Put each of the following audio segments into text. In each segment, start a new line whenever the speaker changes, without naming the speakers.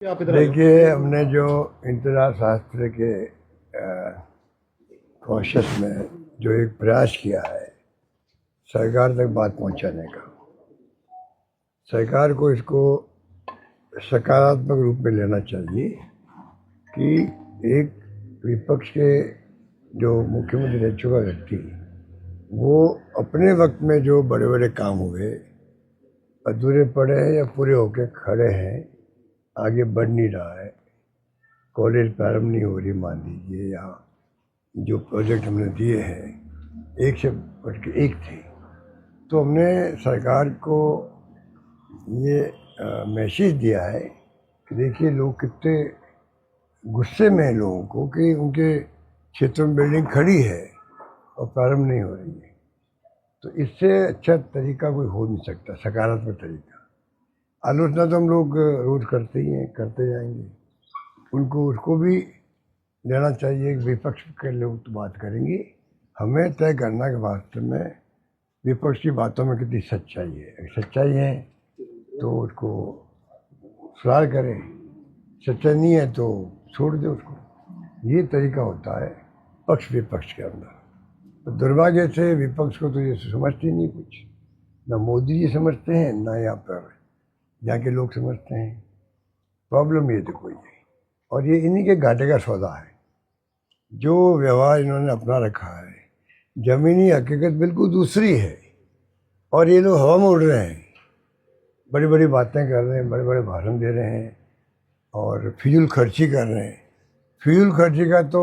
देखिए, हमने जो इंतजार शास्त्र के कॉशस में जो एक प्रयास किया है सरकार तक बात पहुंचाने का, सरकार को इसको सकारात्मक रूप में लेना चाहिए कि एक विपक्ष के जो मुख्यमंत्री रह चुका व्यक्ति, वो अपने वक्त में जो बड़े बड़े काम हुए अधूरे पड़े हैं या पूरे होके खड़े हैं, आगे बढ़ नहीं रहा है, कॉलेज प्रारंभ नहीं हो रही मान लीजिए, या जो प्रोजेक्ट हमने दिए हैं एक से बढ़ के एक थे, तो हमने सरकार को ये मैसेज दिया है कि देखिए लोग कितने गुस्से में हैं लोगों को कि उनके क्षेत्र में बिल्डिंग खड़ी है और प्रारंभ नहीं हो रही है। तो इससे अच्छा तरीका कोई हो नहीं सकता, सकारात्मक तरीका। आलोचना तो हम लोग रोज करते ही हैं, करते जाएंगे। उनको उसको भी लेना चाहिए। विपक्ष के लोग तो बात करेंगे, हमें तय करना कि वास्तव में विपक्ष की बातों में कितनी सच्चाई है। अगर सच्चाई है तो उसको सुधार करें, सच्चाई नहीं है तो छोड़ दे उसको। ये तरीका होता है पक्ष विपक्ष के अंदर। तो दुर्भाग्य से विपक्ष को तो ये समझते नहीं कुछ, ना मोदी जी समझते हैं, ना यहाँ पर यहाँ के लोग समझते हैं। प्रॉब्लम ये देखो ये, और ये इन्हीं के घाटे का सौदा है। जो व्यवहार इन्होंने अपना रखा है, जमीनी हकीकत बिल्कुल दूसरी है, और ये लोग हवा में उड़ रहे हैं, बड़ी बड़ी बातें कर रहे हैं, बड़े बड़े भाषण दे रहे हैं और फिजूल खर्ची कर रहे हैं। फिजूल खर्ची का तो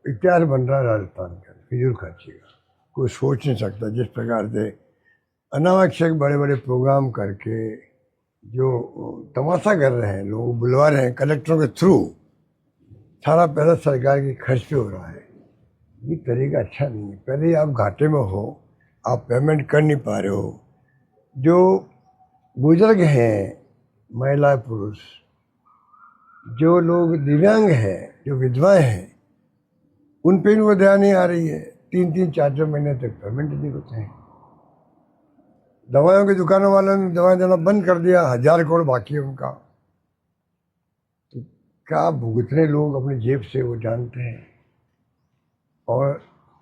इतिहास बन रहा है राजस्थान का, फिजूल खर्ची का कोई सोच नहीं सकता। जिस प्रकार से अनावश्यक बड़े बड़े प्रोग्राम करके जो तमाशा कर रहे हैं, लोग बुलवा रहे हैं कलेक्टरों के थ्रू, सारा पैसा सरकार के खर्च पे हो रहा है। ये तरीका अच्छा नहीं है। पहले आप घाटे में हो, आप पेमेंट कर नहीं पा रहे हो। जो बुजुर्ग हैं, महिला पुरुष, जो लोग दिव्यांग हैं, जो विधवाएं हैं, उन पे भी दया नहीं आ रही है। 3-3, 4-4 महीने तक पेमेंट नहीं होते हैं। दवाइयों की दुकानों वालों ने दवाएं देना बंद कर दिया, 1000 करोड़ बाकी है उनका। तो क्या भुगतने लोग अपनी जेब से, वो जानते हैं। और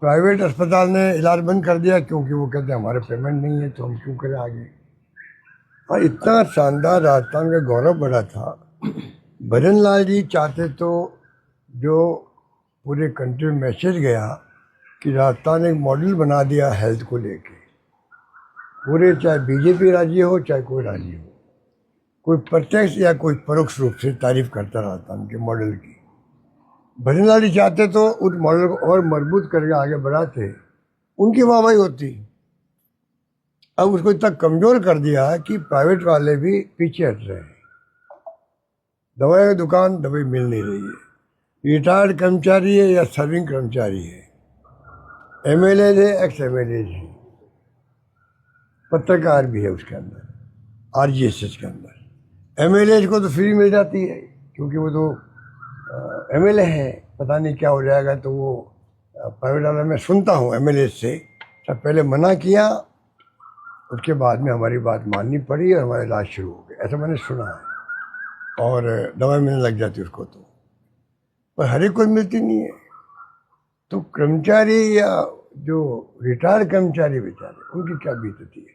प्राइवेट अस्पताल ने इलाज बंद कर दिया क्योंकि वो कहते हैं हमारे पेमेंट नहीं है, तो हम क्यों करें आगे। और इतना शानदार राजस्थान का गौरव बढ़ा था। भजन लाल जी चाहते तो जो पूरे कंट्री में मैसेज गया कि राजस्थान एक मॉडल बना दिया हेल्थ को लेके, पूरे चाहे बीजेपी राज्य हो चाहे कोई राज्य हो, कोई प्रत्यक्ष या कोई परोक्ष रूप से तारीफ करता राजस्थान के मॉडल की। भजन लाल जी चाहते तो उस मॉडल को और मजबूत करके आगे बढ़ाते, उनकी वाहवाही होती। अब उसको इतना कमजोर कर दिया है कि प्राइवेट वाले भी पीछे हट रहे हैं। दवाई की दुकान, दवाई मिल नहीं रही है। रिटायर्ड कर्मचारी है या सर्विंग कर्मचारी है, एमएलए है, एक्स एमएलए है, पत्रकार भी है उसके अंदर, आरजीएसएस के अंदर। एमएलए को तो फ्री मिल जाती है क्योंकि वो तो एमएलए है। पता नहीं क्या हो जाएगा, तो वो प्राइवेट वाला मैं सुनता हूँ एमएलए से, सब पहले मना किया, उसके बाद में हमारी बात माननी पड़ी और हमारा इलाज शुरू हो गया, ऐसा मैंने सुना है। और दवाई मिलने लग जाती उसको तो, पर हर एक को मिलती नहीं है। तो कर्मचारी या जो रिटायर्ड कर्मचारी बेचारे, उनकी क्या बीतती है।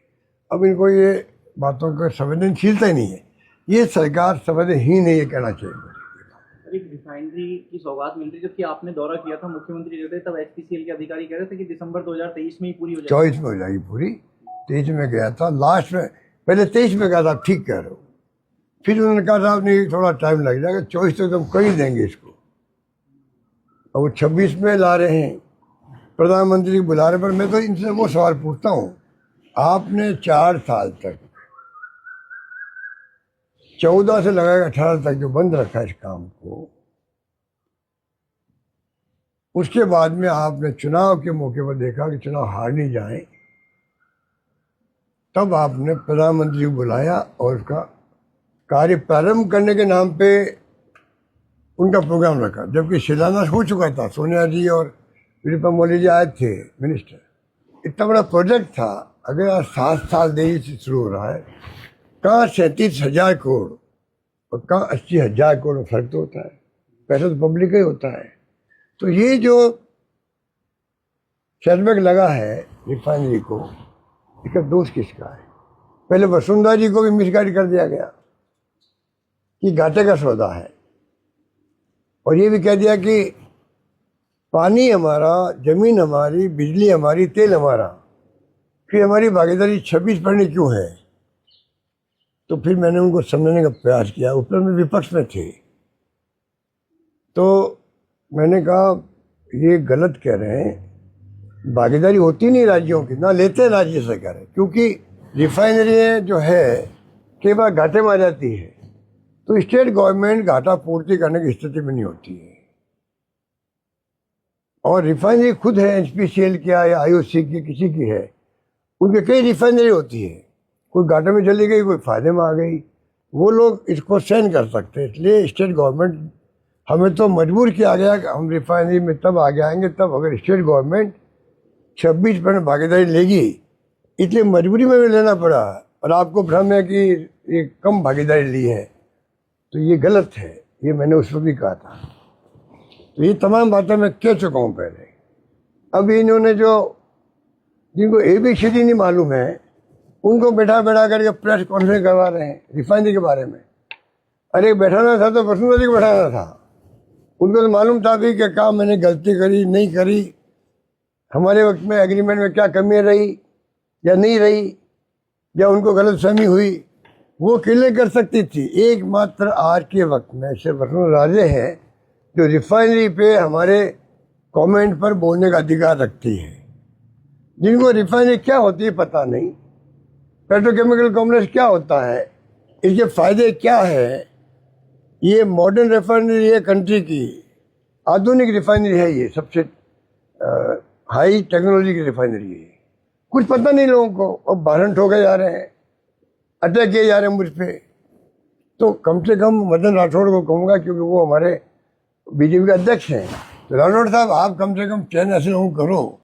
अब इनको ये बातों का संवेदनशीलता ही नहीं है। ये सरकार संवेदनहीन है, ये कहना चाहिए।
एक रिफाइनरी की सौगात मिल रही, जबकि आपने दौरा किया था, मुख्यमंत्री जो थे तब एचपीसीएल के अधिकारी कह रहे थे कि दिसंबर 2023 में ही पूरी हो जाएगी।
24 में हो जाएगी पूरी। 23 में गया था लास्ट में, पहले 23 में गया था, ठीक कह रहे हो। फिर उन्होंने कहा साहब नहीं, थोड़ा टाइम लग जाएगा, 24 तक तो हम कर ही देंगे इसको। और वो 26 में ला रहे हैं, प्रधानमंत्री को बुला रहे। पर मैं तो इनसे वो सवाल पूछता हूँ, आपने 4 साल तक, 14 से लगाकर 18 तक जो बंद रखा है इस काम को, उसके बाद में आपने चुनाव के मौके पर देखा कि चुनाव हार नहीं जाए, तब आपने प्रधानमंत्री को बुलाया और उसका कार्य प्रारंभ करने के नाम पे उनका प्रोग्राम रखा, जबकि शिलान्यास हो चुका था। सोनिया जी और वीरप्पा मोदी जी आए थे मिनिस्टर। इतना बड़ा प्रोजेक्ट था, अगर आज 7 साल देरी से शुरू हो रहा है, कहाँ 37,000 करोड़ और कहाँ 80,000 करोड़ में फर्क तो होता है, पैसा तो पब्लिक का ही होता है। तो ये जो सेटबैक लगा है रिफाइनरी को, इसका दोष किसका है? पहले वसुंधरा जी को भी मिसगाइड कर दिया गया कि घाटे का सौदा है, और ये भी कह दिया कि पानी हमारा, जमीन हमारी, बिजली हमारी, तेल हमारा, फिर हमारी भागीदारी 26% क्यों है? तो फिर मैंने उनको समझने का प्रयास किया, ऊपर में विपक्ष में थे, तो मैंने कहा ये गलत कह रहे हैं, भागीदारी होती नहीं राज्यों की, ना लेते राज्य से कह रहे, क्योंकि रिफाइनरी जो है कई बार घाटे में आ जाती है, तो स्टेट गवर्नमेंट घाटा पूर्ति करने की स्थिति में नहीं होती है। और रिफाइनरी खुद है, एचपीसीएल क्या या आईओसी की, किसी की है, उनके कई रिफाइनरी होती है, कोई घाटे में चली गई, कोई फायदे में आ गई, वो लोग इसको सहन कर सकते हैं। इसलिए स्टेट गवर्नमेंट, हमें तो मजबूर किया गया कि हम रिफाइनरी में तब आगे आएंगे तब अगर स्टेट गवर्नमेंट 26% भागीदारी लेगी, इसलिए मजबूरी में भी लेना पड़ा। और आपको भ्रम है कि ये कम भागीदारी ली है, तो ये गलत है, ये मैंने उस वक्त भी कहा था। तो ये तमाम बातें मैं कह चुका हूँ पहले। अब इन्होंने जो, जिनको ABCD नहीं मालूम है, उनको बैठा करके प्रेस कॉन्फ्रेंस करवा रहे हैं रिफाइनरी के बारे में। अरे बैठाना था तो वसुंधरा जी को बैठाना था, उनको तो मालूम था भी कि काम मैंने गलती करी नहीं करी, हमारे वक्त में एग्रीमेंट में क्या कमी रही या नहीं रही, या उनको गलतफहमी हुई, वो क्लियर कर सकती थी। एकमात्र आज के वक्त में सिर्फ वसुंधरा राजे है जो रिफाइनरी पे हमारे कमेंट पर बोलने का अधिकार रखती है। जिनको रिफाइनरी क्या होती है पता नहीं, पेट्रोकेमिकल कॉम्प्लेक्स क्या होता है, इसके फायदे क्या है, ये मॉडर्न रिफाइनरी है, कंट्री की आधुनिक रिफाइनरी है, ये सबसे हाई टेक्नोलॉजी की रिफाइनरी है। कुछ पता नहीं लोगों को, और भाषण ठोके जा रहे हैं, अटैक किए जा रहे हैं मुझ पे। तो कम से कम मदन राठौड़ को कहूँगा, क्योंकि वो हमारे बीजेपी के अध्यक्ष हैं, तो राठौड़ साहब आप कम से कम चैन ऐसे लोगों को करो